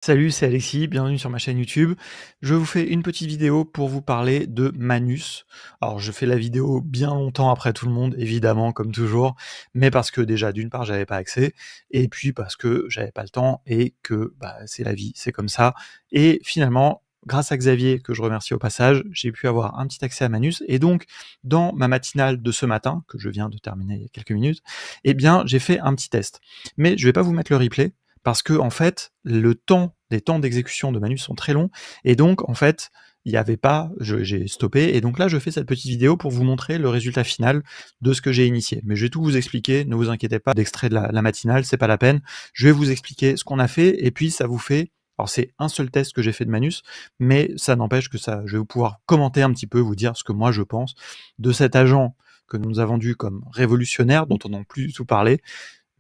Salut, c'est Alexis, bienvenue sur ma chaîne YouTube. Je vous fais une petite vidéo pour vous parler de Manus. Alors je fais la vidéo bien longtemps après tout le monde, évidemment, comme toujours, mais parce que déjà, d'une part, j'avais pas accès, et puis parce que j'avais pas le temps, et que c'est la vie, c'est comme ça. Et finalement, grâce à Xavier, que je remercie au passage, j'ai pu avoir un petit accès à Manus, et donc, dans ma matinale de ce matin, que je viens de terminer il y a quelques minutes, eh bien, j'ai fait un petit test. Mais je vais pas vous mettre le replay, parce que en fait, les temps d'exécution de Manus sont très longs, et donc en fait, il y avait pas, j'ai stoppé, et donc là je fais cette petite vidéo pour vous montrer le résultat final de ce que j'ai initié. Mais je vais tout vous expliquer, ne vous inquiétez pas d'extrait de la matinale, c'est pas la peine. Je vais vous expliquer ce qu'on a fait, et puis ça vous fait, alors c'est un seul test que j'ai fait de Manus, mais ça n'empêche que je vais pouvoir commenter un petit peu, vous dire ce que moi je pense de cet agent que nous a vendu comme révolutionnaire, dont on n'a plus du tout parlé.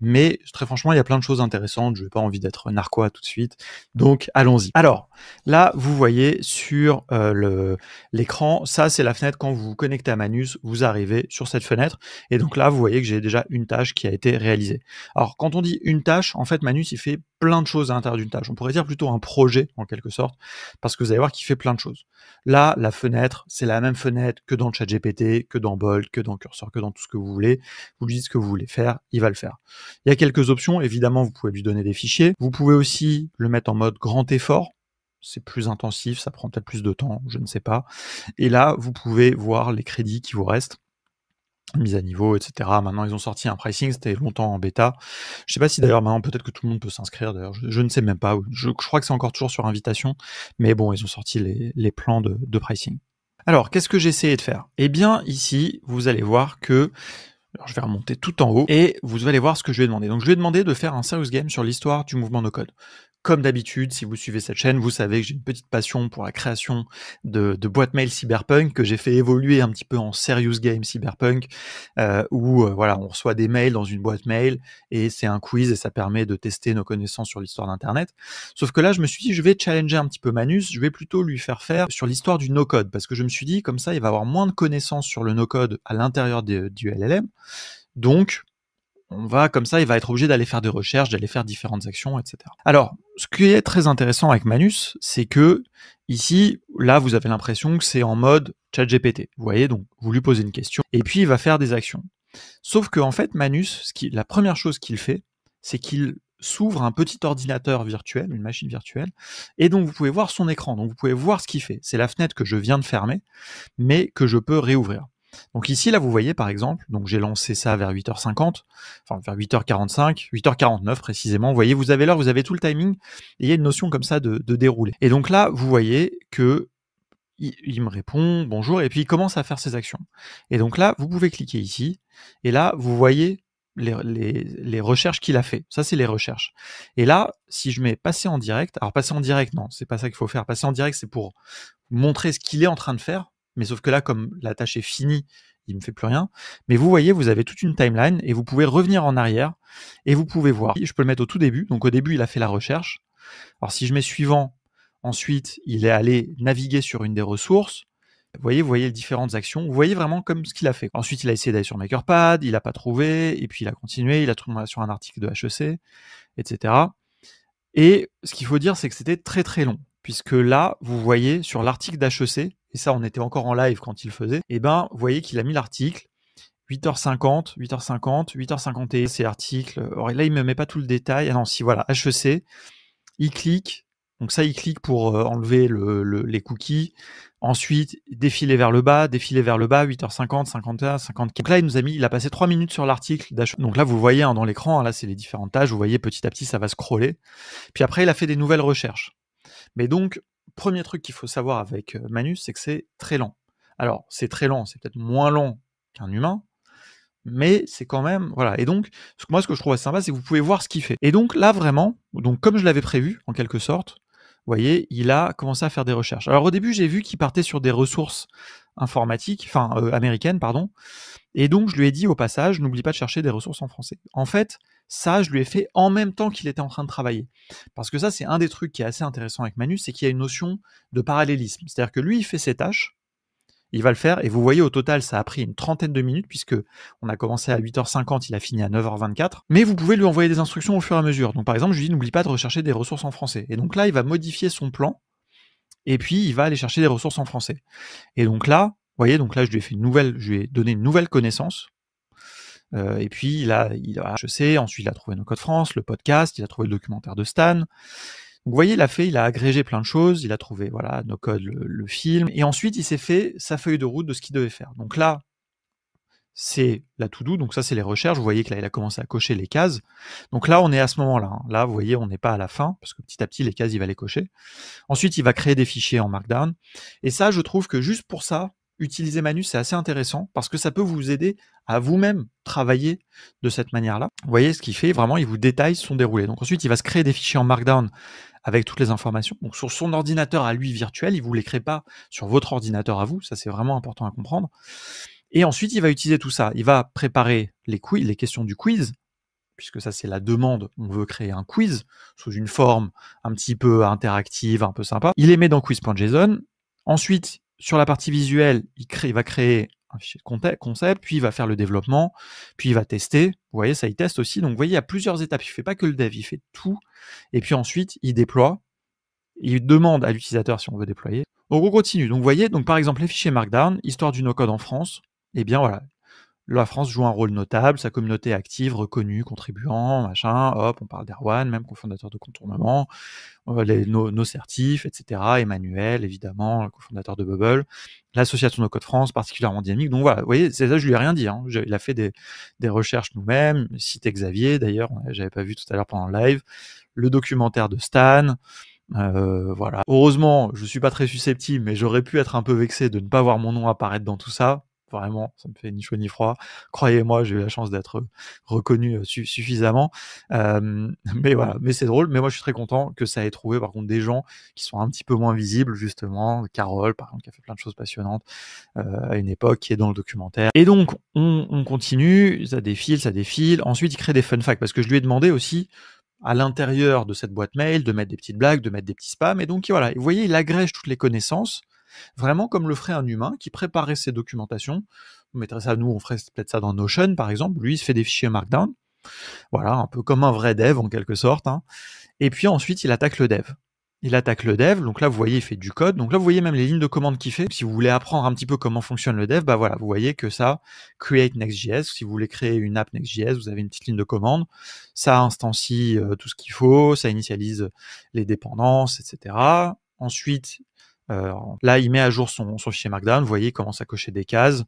Mais très franchement, il y a plein de choses intéressantes, je n'ai pas envie d'être narquois tout de suite, donc allons-y. Alors, là, vous voyez sur l'écran, ça c'est la fenêtre quand vous vous connectez à Manus, vous arrivez sur cette fenêtre, et donc là, vous voyez que j'ai déjà une tâche qui a été réalisée. Alors, quand on dit une tâche, en fait, Manus, il fait plein de choses à l'intérieur d'une tâche. On pourrait dire plutôt un projet, en quelque sorte, parce que vous allez voir qu'il fait plein de choses. Là, la fenêtre, c'est la même fenêtre que dans ChatGPT, que dans Bolt, que dans Cursor, que dans tout ce que vous voulez. Vous lui dites ce que vous voulez faire, il va le faire. Il y a quelques options, évidemment, vous pouvez lui donner des fichiers. Vous pouvez aussi le mettre en mode grand effort. C'est plus intensif, ça prend peut-être plus de temps, je ne sais pas. Et là, vous pouvez voir les crédits qui vous restent, mise à niveau, etc. Maintenant, ils ont sorti un pricing, c'était longtemps en bêta. Je sais pas si d'ailleurs maintenant, peut-être que tout le monde peut s'inscrire, d'ailleurs, je ne sais même pas. Je crois que c'est encore toujours sur invitation, mais bon, ils ont sorti les plans de pricing. Alors, qu'est-ce que j'ai essayé de faire? Eh bien, ici, vous allez voir que alors je vais remonter tout en haut et vous allez voir ce que je lui ai demandé. Donc je lui ai demandé de faire un serious game sur l'histoire du mouvement no code. Comme d'habitude, si vous suivez cette chaîne, vous savez que j'ai une petite passion pour la création de boîtes mail cyberpunk que j'ai fait évoluer un petit peu en serious game cyberpunk, où voilà, on reçoit des mails dans une boîte mail et c'est un quiz et ça permet de tester nos connaissances sur l'histoire d'Internet. Sauf que là, je me suis dit, je vais challenger un petit peu Manus, je vais plutôt lui faire sur l'histoire du no code parce que je me suis dit, comme ça, il va avoir moins de connaissances sur le no code à l'intérieur du LLM. Donc, on va, comme ça, il va être obligé d'aller faire des recherches, d'aller faire différentes actions, etc. Alors, ce qui est très intéressant avec Manus, c'est que ici, là, vous avez l'impression que c'est en mode ChatGPT. Vous voyez, donc, vous lui posez une question, et puis il va faire des actions. Sauf que, en fait, Manus, la première chose qu'il fait, c'est qu'il s'ouvre un petit ordinateur virtuel, une machine virtuelle, et donc vous pouvez voir son écran, donc vous pouvez voir ce qu'il fait. C'est la fenêtre que je viens de fermer, mais que je peux réouvrir. Donc ici, là, vous voyez, par exemple, donc j'ai lancé ça vers 8h50, enfin vers 8h45, 8h49 précisément. Vous voyez, vous avez l'heure, vous avez tout le timing, et il y a une notion comme ça de déroulé. Et donc là, vous voyez que il me répond bonjour, et puis il commence à faire ses actions. Et donc là, vous pouvez cliquer ici, et là, vous voyez les recherches qu'il a fait. Ça, c'est les recherches. Et là, si je mets passer en direct, alors passer en direct, non, c'est pas ça qu'il faut faire. Passer en direct, c'est pour montrer ce qu'il est en train de faire, mais sauf que là, comme la tâche est finie, il me fait plus rien. Mais vous voyez, vous avez toute une timeline et vous pouvez revenir en arrière et vous pouvez voir. Je peux le mettre au tout début. Donc au début, il a fait la recherche. Alors si je mets suivant, ensuite, il est allé naviguer sur une des ressources. Vous voyez les différentes actions. Vous voyez vraiment comme ce qu'il a fait. Ensuite, il a essayé d'aller sur MakerPad, il n'a pas trouvé, et puis il a continué, il a trouvé sur un article de HEC, etc. Et ce qu'il faut dire, c'est que c'était très très long, puisque là, vous voyez sur l'article d'HEC, et ça on était encore en live quand il le faisait, et ben vous voyez qu'il a mis l'article 8h50, 8h50, 8h51, c'est l'article. Alors là, il me met pas tout le détail. Ah non, si voilà, HEC, il clique. Donc ça, il clique pour enlever les cookies. Ensuite, défiler vers le bas, 8h50, 51, 54. Donc là, il a passé 3 minutes sur l'article d'HEC. Donc là, vous voyez dans l'écran, là, c'est les différentes tâches. Vous voyez, petit à petit, ça va scroller. Puis après, il a fait des nouvelles recherches. Mais donc, premier truc qu'il faut savoir avec Manus, c'est que c'est très lent. Alors, c'est très lent, c'est peut-être moins lent qu'un humain, mais c'est quand même, voilà. Et donc, moi, ce que je trouve assez sympa, c'est que vous pouvez voir ce qu'il fait. Et donc là, vraiment, donc comme je l'avais prévu, en quelque sorte, vous voyez, il a commencé à faire des recherches. Alors au début, j'ai vu qu'il partait sur des ressources informatiques, américaines, pardon. Et donc, je lui ai dit au passage, n'oublie pas de chercher des ressources en français. En fait, ça, je lui ai fait en même temps qu'il était en train de travailler. Parce que ça, c'est un des trucs qui est assez intéressant avec Manus, c'est qu'il y a une notion de parallélisme. C'est-à-dire que lui, il fait ses tâches, il va le faire. Et vous voyez, au total, ça a pris une trentaine de minutes, puisque on a commencé à 8h50, il a fini à 9h24. Mais vous pouvez lui envoyer des instructions au fur et à mesure. Donc par exemple, je lui dis, n'oublie pas de rechercher des ressources en français. Et donc là, il va modifier son plan, et puis il va aller chercher des ressources en français. Et donc là, vous voyez, donc là, je lui ai donné une nouvelle connaissance. Et puis il a je sais, ensuite il a trouvé No Code France, le podcast, il a trouvé le documentaire de Stan. Donc vous voyez, il a agrégé plein de choses, il a trouvé voilà No Code, le film, et ensuite il s'est fait sa feuille de route de ce qu'il devait faire. Donc là, c'est la to-do, donc ça c'est les recherches, vous voyez que là il a commencé à cocher les cases. Donc là on est à ce moment-là, hein. Là vous voyez on n'est pas à la fin, parce que petit à petit les cases il va les cocher. Ensuite il va créer des fichiers en Markdown, et ça je trouve que juste pour ça, utiliser Manus c'est assez intéressant, parce que ça peut vous aider à vous-même travailler de cette manière-là. Vous voyez ce qu'il fait, vraiment il vous détaille son déroulé. Donc ensuite il va se créer des fichiers en Markdown avec toutes les informations. Donc sur son ordinateur à lui virtuel, il ne vous les crée pas sur votre ordinateur à vous, ça c'est vraiment important à comprendre. Et ensuite, il va utiliser tout ça. Il va préparer les questions du quiz, puisque ça c'est la demande, on veut créer un quiz sous une forme un petit peu interactive, un peu sympa. Il les met dans quiz.json. Ensuite, sur la partie visuelle, il va créer un fichier de concept, puis il va faire le développement, puis il va tester. Vous voyez, ça il teste aussi. Donc vous voyez, il y a plusieurs étapes. Il fait pas que le dev, il fait tout. Et puis ensuite, il déploie. Il demande à l'utilisateur si on veut déployer. Donc on continue. Donc vous voyez, donc par exemple les fichiers Markdown, histoire du no-code en France. Eh bien voilà, la France joue un rôle notable, sa communauté active, reconnue, contribuant, machin, hop, on parle d'Erwan, même cofondateur de Contournement, nos certifs, etc. Emmanuel, évidemment, le cofondateur de Bubble, l'association No Code France, particulièrement dynamique. Donc voilà, vous voyez, c'est ça, je lui ai rien dit, hein. Il a fait des recherches nous-mêmes, cité Xavier, d'ailleurs, j'avais pas vu tout à l'heure pendant le live, le documentaire de Stan, voilà. Heureusement, je suis pas très susceptible, mais j'aurais pu être un peu vexé de ne pas voir mon nom apparaître dans tout ça. Vraiment, ça me fait ni chaud ni froid. Croyez-moi, j'ai eu la chance d'être reconnu suffisamment. Mais voilà, mais c'est drôle. Mais moi, je suis très content que ça ait trouvé, par contre, des gens qui sont un petit peu moins visibles, justement. Carole, par exemple, qui a fait plein de choses passionnantes à une époque, qui est dans le documentaire. Et donc, on continue, ça défile. Ensuite, il crée des fun facts, parce que je lui ai demandé aussi, à l'intérieur de cette boîte mail, de mettre des petites blagues, de mettre des petits spams. Et donc, voilà, vous voyez, il agrège toutes les connaissances, vraiment comme le ferait un humain qui préparait ses documentations. On mettrait ça, nous, on ferait peut-être ça dans Notion, par exemple. Lui, il se fait des fichiers Markdown. Voilà, un peu comme un vrai dev, en quelque sorte, hein. Et puis ensuite, il attaque le dev. Donc là, vous voyez, il fait du code. Donc là, vous voyez même les lignes de commande qu'il fait. Si vous voulez apprendre un petit peu comment fonctionne le dev, bah voilà, vous voyez que ça, create Next.js. Si vous voulez créer une app Next.js, vous avez une petite ligne de commande. Ça instancie tout ce qu'il faut. Ça initialise les dépendances, etc. Ensuite, là, il met à jour son fichier Markdown. Vous voyez, il commence à cocher des cases.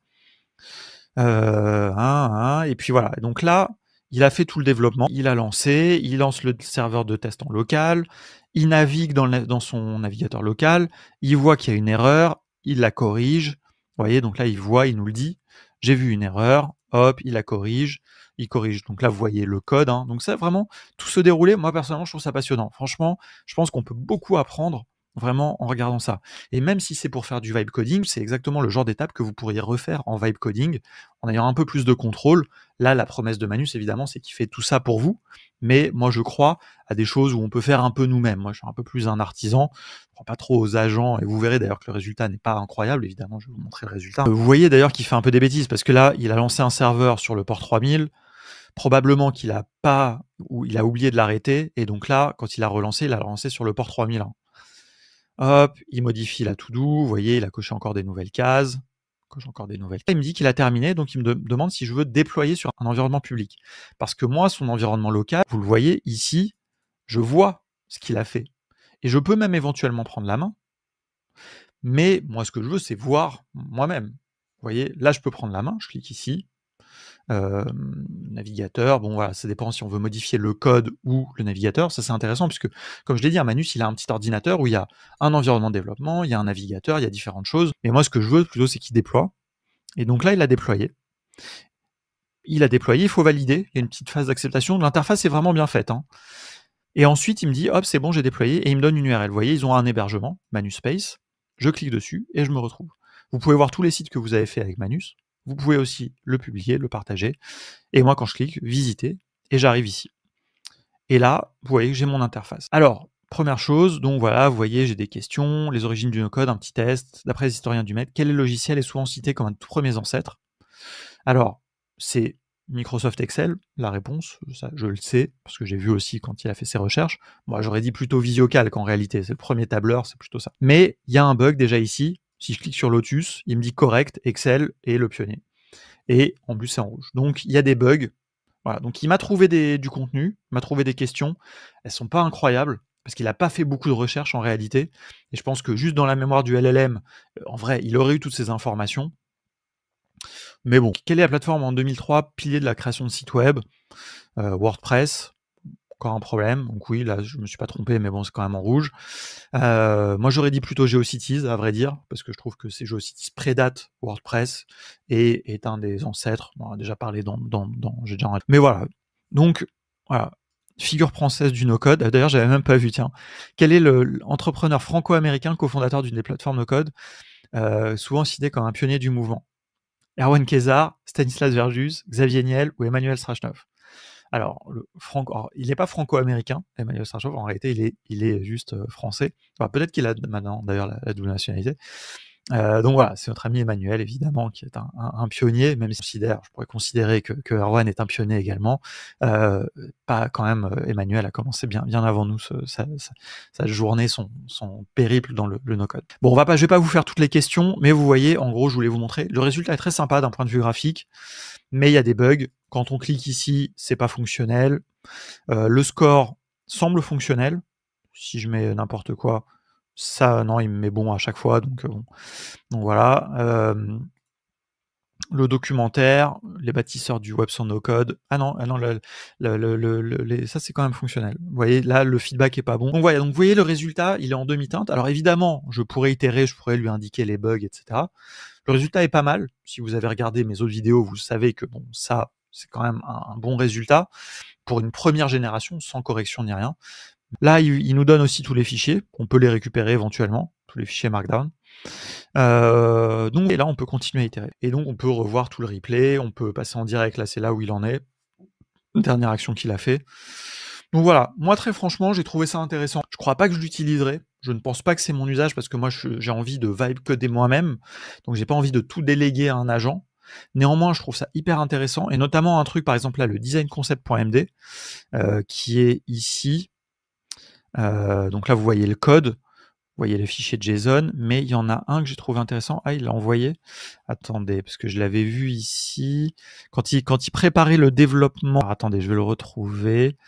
Et puis voilà. Donc là, il a fait tout le développement, il a lancé, il lance le serveur de test en local, il navigue dans son navigateur local, il voit qu'il y a une erreur, il la corrige. Vous voyez, donc là, il nous le dit. J'ai vu une erreur, hop, il la corrige, il corrige. Donc là, vous voyez le code, hein. Donc ça, vraiment, tout se déroulait. Moi, personnellement, je trouve ça passionnant. Franchement, je pense qu'on peut beaucoup apprendre vraiment en regardant ça. Et même si c'est pour faire du vibe coding, c'est exactement le genre d'étape que vous pourriez refaire en vibe coding, en ayant un peu plus de contrôle. Là, la promesse de Manus, évidemment, c'est qu'il fait tout ça pour vous. Mais moi, je crois à des choses où on peut faire un peu nous-mêmes. Moi, je suis un peu plus un artisan. Je prends pas trop aux agents. Et vous verrez d'ailleurs que le résultat n'est pas incroyable. Évidemment, je vais vous montrer le résultat. Vous voyez d'ailleurs qu'il fait un peu des bêtises, parce que là, il a lancé un serveur sur le port 3000. Probablement qu'il a pas, ou il a oublié de l'arrêter. Et donc là, quand il a relancé sur le port 3001. Hop, il modifie la to-do, vous voyez, il a coché encore des nouvelles cases. Il me dit qu'il a terminé, donc il me demande si je veux déployer sur un environnement public. Parce que moi, son environnement local, vous le voyez ici, je vois ce qu'il a fait. Et je peux même éventuellement prendre la main. Mais moi, ce que je veux, c'est voir moi-même. Vous voyez, là, je peux prendre la main, je clique ici. Navigateur, bon voilà, ça dépend si on veut modifier le code ou le navigateur. Ça c'est intéressant puisque, comme je l'ai dit, un Manus, il a un petit ordinateur où il y a un environnement de développement, il y a un navigateur, il y a différentes choses. Mais moi, ce que je veux plutôt, c'est qu'il déploie. Et donc là, il a déployé. Il faut valider. Il y a une petite phase d'acceptation. L'interface est vraiment bien faite, hein. Et ensuite, il me dit, hop, c'est bon, j'ai déployé. Et il me donne une URL. Vous voyez, ils ont un hébergement, Manuspace. Je clique dessus et je me retrouve. Vous pouvez voir tous les sites que vous avez fait avec Manus. Vous pouvez aussi le publier, le partager. Et moi, quand je clique, visiter, et j'arrive ici. Et là, vous voyez que j'ai mon interface. Alors, Première chose, donc voilà, vous voyez, j'ai des questions, les origines du no-code, un petit test. D'après les historiens du maître, quel logiciel est souvent cité comme un de tous premiers ancêtres? Alors, c'est Microsoft Excel, la réponse, ça je le sais, parce que j'ai vu aussi quand il a fait ses recherches. Moi, j'aurais dit plutôt VisioCalc en réalité, c'est le premier tableur, c'est plutôt ça. Mais il y a un bug déjà ici, si je clique sur Lotus, il me dit correct, Excel et le pionnier. Et en plus, c'est en rouge. Donc, il y a des bugs. Voilà. Donc, il m'a trouvé du contenu, il m'a trouvé des questions. Elles sont pas incroyables, parce qu'il n'a pas fait beaucoup de recherches en réalité. Et je pense que juste dans la mémoire du LLM, en vrai, il aurait eu toutes ces informations. Mais bon, quelle est la plateforme en 2003, pilier de la création de sites web? WordPress, encore un problème. Donc oui, là, je me suis pas trompé, mais bon, c'est quand même en rouge. Moi, j'aurais dit plutôt GeoCities, à vrai dire, parce que je trouve que c'est GeoCities prédate WordPress et est un des ancêtres. On a déjà parlé j'ai déjà... Mais voilà. Donc, voilà. Figure française du no-code. D'ailleurs, j'avais même pas vu, tiens. Quel est l'entrepreneur franco-américain cofondateur d'une des plateformes no-code, souvent cité comme un pionnier du mouvement? Erwan Kézard, Stanislas Verjus, Xavier Niel ou Emmanuel Strachnov? Alors, il n'est pas franco-américain, Emmanuel Strachnov, en réalité, il est juste français. Enfin, peut-être qu'il a maintenant, d'ailleurs, la double nationalité. Donc voilà, c'est notre ami Emmanuel, évidemment, qui est un pionnier, même si je pourrais considérer que Erwan est un pionnier également. Pas quand même, Emmanuel a commencé bien avant nous sa journée, son périple dans le no-code. Bon, je vais pas vous faire toutes les questions, mais vous voyez, en gros, je voulais vous montrer. Le résultat est très sympa d'un point de vue graphique, mais il y a des bugs. Quand on clique ici, c'est pas fonctionnel. Le score semble fonctionnel. Si je mets n'importe quoi, ça, non, il me met bon à chaque fois, donc bon. Donc voilà. Le documentaire, les bâtisseurs du web sans no-code. Ah non, ça c'est quand même fonctionnel. Vous voyez, là, le feedback est pas bon. Donc voilà, donc vous voyez, le résultat, il est en demi-teinte. Alors évidemment, je pourrais itérer, je pourrais lui indiquer les bugs, etc. Le résultat est pas mal. Si vous avez regardé mes autres vidéos, vous savez que bon, ça, c'est quand même un bon résultat pour une première génération, sans correction ni rien. Là, il nous donne aussi tous les fichiers. On peut les récupérer éventuellement, tous les fichiers Markdown. Donc, et là, on peut continuer à itérer. Et donc, on peut revoir tout le replay, on peut passer en direct, là, c'est là où il en est. Dernière action qu'il a fait. Donc voilà, moi, très franchement, j'ai trouvé ça intéressant. Je crois pas que je l'utiliserai. Je ne pense pas que c'est mon usage, parce que moi, j'ai envie de vibe coder moi-même. Donc, j'ai pas envie de tout déléguer à un agent. Néanmoins, je trouve ça hyper intéressant, et notamment un truc, par exemple, là, le designconcept.md, qui est ici. Donc là, vous voyez le code, vous voyez les fichiers JSON, mais il y en a un que j'ai trouvé intéressant. Ah, il l'a envoyé. Attendez, parce que je l'avais vu ici. Quand il préparait le développement... Alors, attendez, je vais le retrouver.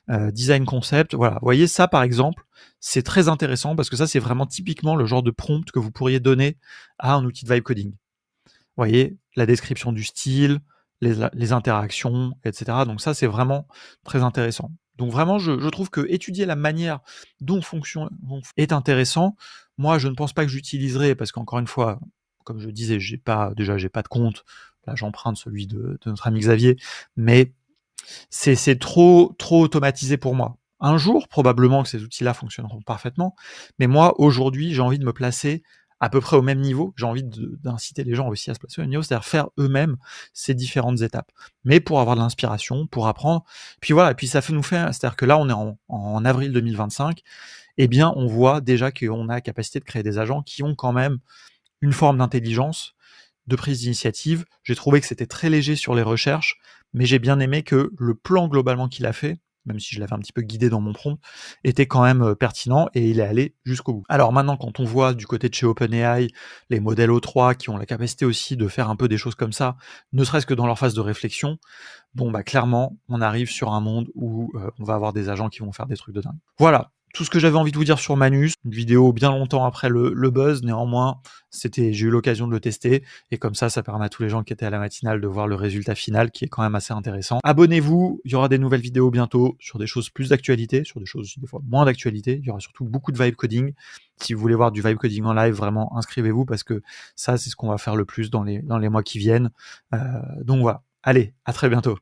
Design concept, voilà. Vous voyez, ça, par exemple, c'est très intéressant, parce que ça, c'est vraiment typiquement le genre de prompt que vous pourriez donner à un outil de vibe coding. Vous voyez, la description du style, les interactions, etc. Donc ça, c'est vraiment très intéressant. Donc vraiment, je trouve que étudier la manière dont fonctionne est intéressant. Moi, je ne pense pas que j'utiliserai, parce qu'encore une fois, comme je disais, j'ai pas de compte. Là, j'emprunte celui de notre ami Xavier, mais c'est trop automatisé pour moi. Un jour, probablement que ces outils-là fonctionneront parfaitement, mais moi, aujourd'hui, j'ai envie de me placer à peu près au même niveau. J'ai envie d'inciter les gens aussi à se placer au même niveau, c'est-à-dire faire eux-mêmes ces différentes étapes. Mais pour avoir de l'inspiration, pour apprendre. Puis voilà, et puis ça fait nous faire, c'est-à-dire que là, on est en avril 2025, eh bien, on voit déjà qu'on a la capacité de créer des agents qui ont quand même une forme d'intelligence, de prise d'initiative. J'ai trouvé que c'était très léger sur les recherches, mais j'ai bien aimé que le plan globalement qu'il a fait, même si je l'avais un petit peu guidé dans mon prompt, était quand même pertinent, et il est allé jusqu'au bout. Alors maintenant, quand on voit du côté de chez OpenAI les modèles O3 qui ont la capacité aussi de faire un peu des choses comme ça, ne serait-ce que dans leur phase de réflexion, bon bah clairement, on arrive sur un monde où on va avoir des agents qui vont faire des trucs de dingue. Voilà, tout ce que j'avais envie de vous dire sur Manus, une vidéo bien longtemps après le buzz, néanmoins, j'ai eu l'occasion de le tester, et comme ça permet à tous les gens qui étaient à la matinale de voir le résultat final, qui est quand même assez intéressant. Abonnez-vous, il y aura des nouvelles vidéos bientôt sur des choses plus d'actualité, sur des choses des fois moins d'actualité. Il y aura surtout beaucoup de vibe coding. Si vous voulez voir du vibe coding en live, vraiment inscrivez-vous, parce que ça, c'est ce qu'on va faire le plus dans les mois qui viennent. Donc voilà, allez, à très bientôt.